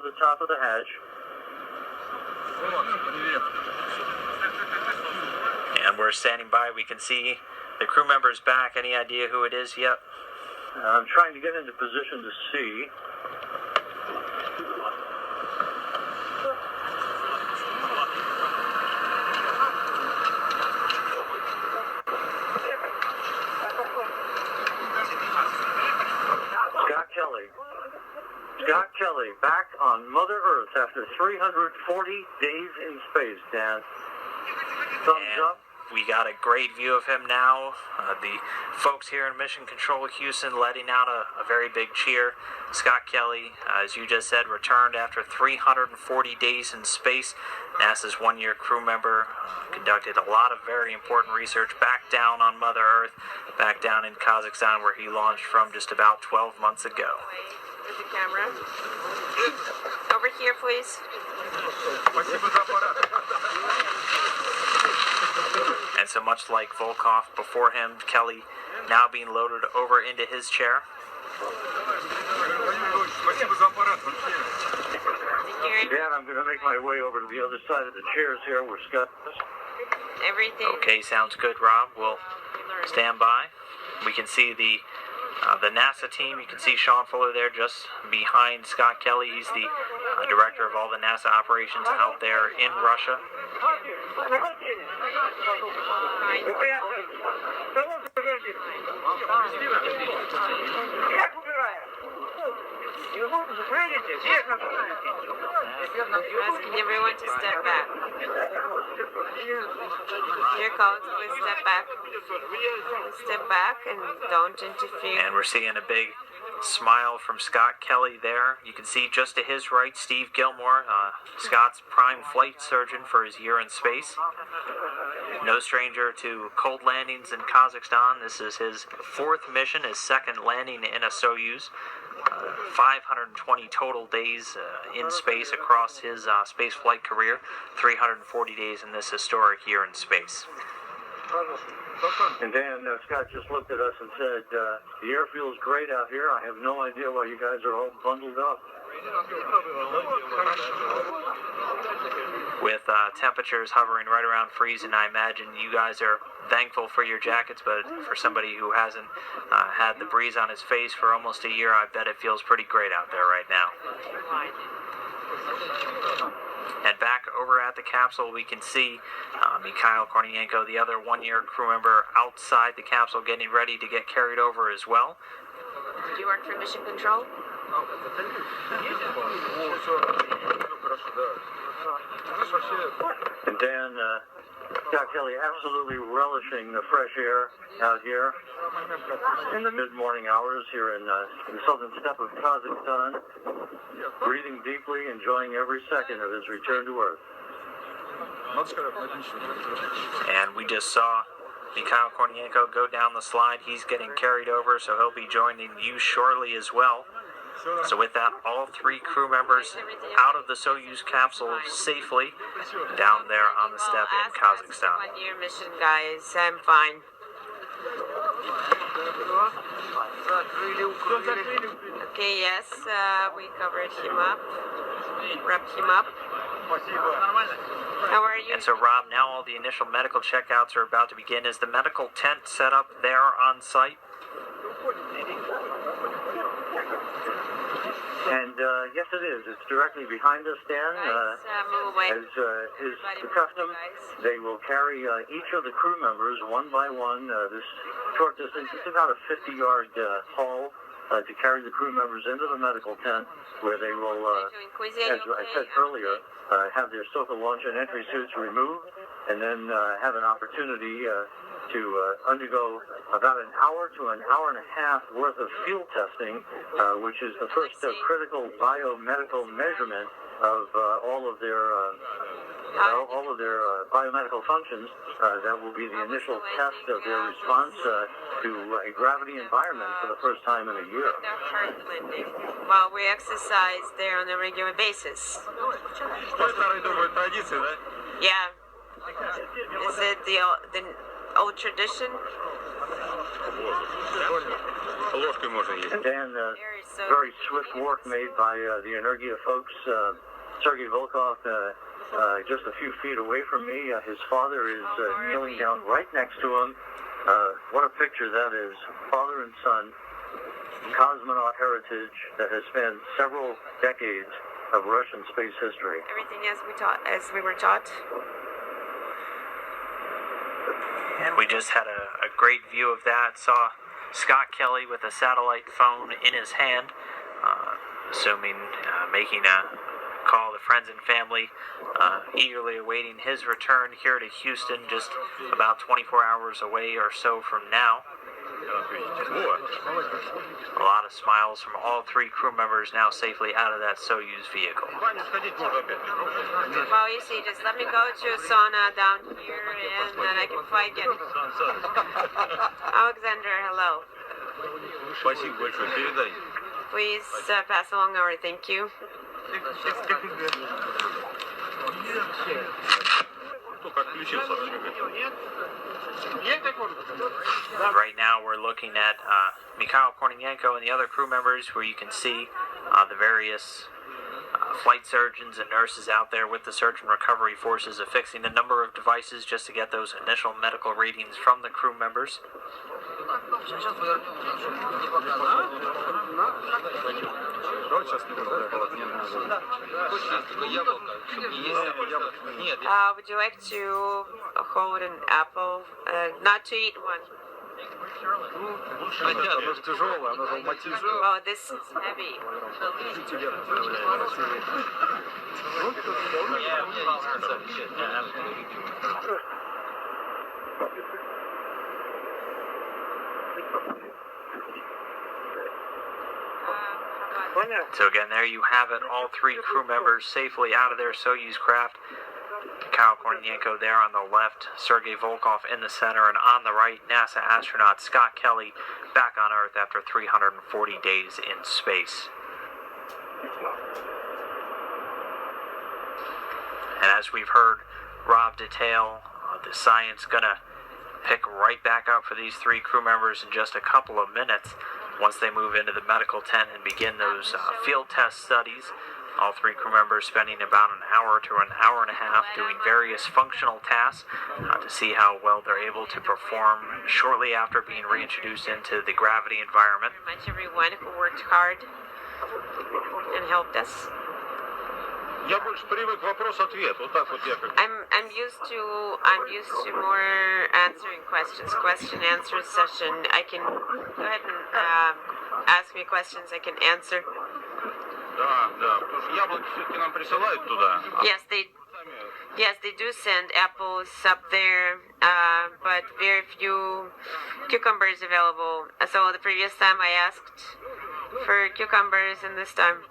the top of the hatch. And we're standing by. We can see the crew members back. Any idea who it is yet? I'm trying to get into position to see. Scott Kelly, back on Mother Earth after 340 days in space, Dan. Thumbs up. We got a great view of him now. The folks here in Mission Control Houston letting out a very big cheer. Scott Kelly, as you just said, returned after 340 days in space. NASA's one-year crew member conducted a lot of very important research back down on Mother Earth, back down in Kazakhstan, where he launched from just about 12 months ago. With the camera. Over here, please. And so much like Volkov before him, Kelly now being loaded over into his chair. Dan, I'm going to make my way over to the other side of the chairs here where Scott is. Everything. Okay, sounds good, Rob. We'll stand by. We can see the NASA team. You can see Sean Fuller there just behind Scott Kelly. He's the director of all the NASA operations out there in Russia. Asking everyone to step back. Here comes, please step back. Step back and don't interfere. And we're seeing a big smile from Scott Kelly there. You can see just to his right, Steve Gilmore, Scott's prime flight surgeon for his year in space. No stranger to cold landings in Kazakhstan. This is his fourth mission, his second landing in a Soyuz. 520 total days in space across his space flight career. 340 days in this historic year in space. And Dan, Scott just looked at us and said, the air feels great out here. I have no idea why you guys are all bundled up. With temperatures hovering right around freezing, I imagine you guys are thankful for your jackets, but for somebody who hasn't had the breeze on his face for almost a year, I bet it feels pretty great out there right now. And back over at the capsule, we can see Mikhail Kornienko, the other one-year crew member, outside the capsule getting ready to get carried over as well. Do you work for Mission Control? And Dan, Scott Kelly absolutely relishing the fresh air out here in the mid-morning hours here in the southern steppe of Kazakhstan, breathing deeply, enjoying every second of his return to Earth. And we just saw Mikhail Kornienko go down the slide. He's getting carried over, so he'll be joining you shortly as well. So with that, all three crew members out of the Soyuz capsule safely down there on the steppe in Kazakhstan. One-year mission, guys. I'm fine. Okay, yes, we covered him up, wrapped him up. How are you? And so, Rob, now all the initial medical checkouts are about to begin. Is the medical tent set up there on site? And yes, it is. It's directly behind us, Dan. Move away. As is the custom, they will carry each of the crew members one by one. This short distance, it's about a 50-yard haul to carry the crew members into the medical tent, where they will, as I said earlier, have their SOFA launch and entry suits removed, and then have an opportunity to undergo about an hour to an hour and a half worth of field testing, which is the first critical biomedical measurement of all of their biomedical functions. That will be the initial test of their response to a gravity environment for the first time in a year. Well, we exercise there on a regular basis. Yeah. Is it the old tradition? And then very swift work made by the Energia folks. Sergei Volkov, just a few feet away from me. His father is kneeling down right next to him. What a picture that is. Father and son, cosmonaut heritage that has spanned several decades of Russian space history. Everything as we were taught. And we just had a great view of that. Saw Scott Kelly with a satellite phone in his hand, making a call to friends and family, eagerly awaiting his return here to Houston, just about 24 hours away or so from now. A lot of smiles from all three crew members now safely out of that Soyuz vehicle. Well, you see, just let me go to a sauna down here and then I can fly again. Alexander, hello. Please pass along our thank you. Right now we're looking at Mikhail Kornienko and the other crew members, where you can see the various flight surgeons and nurses out there with the search and recovery forces affixing a number of devices just to get those initial medical readings from the crew members. Would you like to hold an apple? Not to eat one. Oh, this is heavy. So again, there you have it. All three crew members safely out of their Soyuz craft. Mikhail Kornienko there on the left, Sergei Volkov in the center, and on the right, NASA astronaut Scott Kelly back on Earth after 340 days in space. And as we've heard Rob detail, the science gonna pick right back up for these three crew members in just a couple of minutes once they move into the medical tent and begin those field test studies. All three crew members spending about an hour to an hour and a half doing various functional tasks to see how well they're able to perform shortly after being reintroduced into the gravity environment. Thank you very much everyone who worked hard and helped us. I'm used to more answering questions, question answer session. I can go ahead and ask me questions. I can answer. Yes, they do send apples up there, but very few cucumbers available. So the previous time I asked for cucumbers, and this time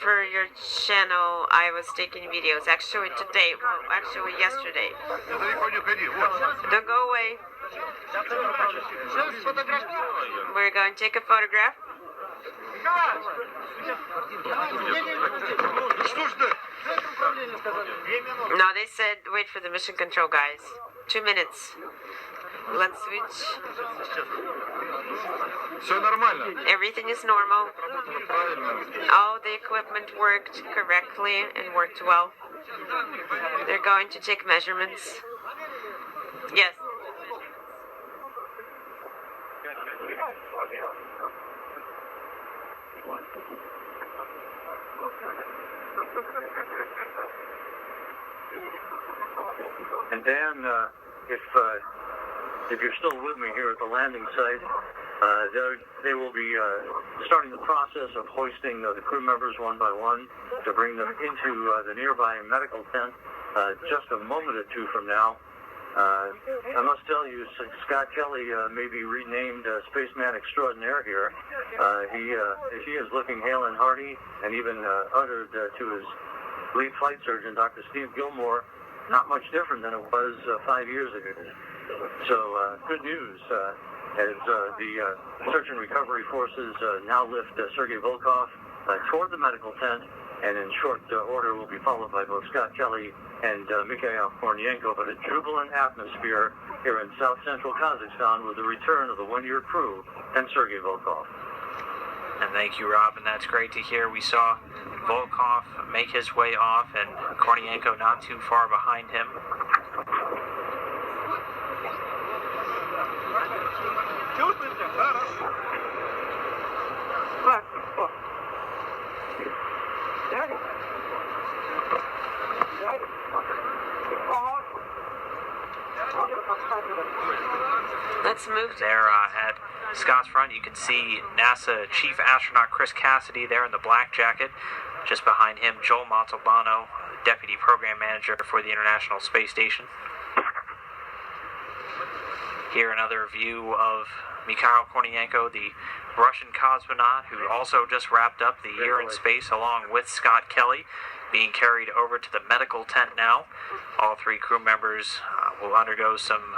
for your channel I was taking videos. Actually yesterday. Don't go away. We're going to take a photograph. No, they said wait for the mission control guys. 2 minutes. Let's switch. Everything is normal. All the equipment worked correctly and worked well. They're going to take measurements. Yes. And Dan, if you're still with me here at the landing site, they will be starting the process of hoisting the crew members one by one to bring them into the nearby medical tent just a moment or two from now. I must tell you, Scott Kelly may be renamed Spaceman Extraordinaire here. He is looking hale and hearty, and even uttered to his lead flight surgeon, Dr. Steve Gilmore, not much different than it was 5 years ago. So good news as the search and recovery forces now lift Sergei Volkov toward the medical tent, and in short order will be followed by both Scott Kelly and Mikhail Kornienko, but a jubilant atmosphere here in south-central Kazakhstan with the return of the one-year crew and Sergei Volkov. And thank you, Rob, and that's great to hear. We saw Volkov make his way off, and Kornienko not too far behind him. Let's move there at Scott's front. You can see NASA Chief Astronaut Chris Cassidy there in the black jacket. Just behind him, Joel Montalbano, Deputy Program Manager for the International Space Station. Here another view of Mikhail Kornienko, the Russian cosmonaut who also just wrapped up the year in space along with Scott Kelly, being carried over to the medical tent now. All three crew members will undergo some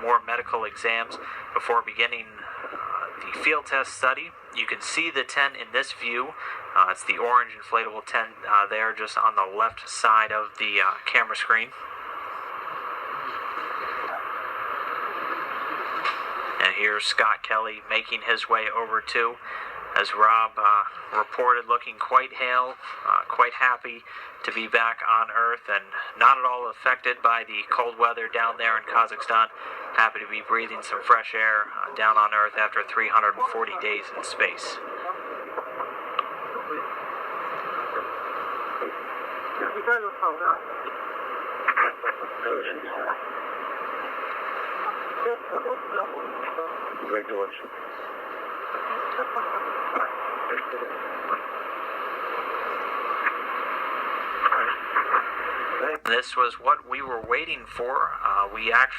more medical exams before beginning the field test study. You can see the tent in this view. It's the orange inflatable tent there just on the left side of the camera screen. And here's Scott Kelly making his way over too, as Rob reported, looking quite hale, quite happy to be back on Earth and not at all affected by the cold weather down there in Kazakhstan. Happy to be breathing some fresh air down on Earth after 340 days in space. Congratulations. This was what we were waiting for. We actually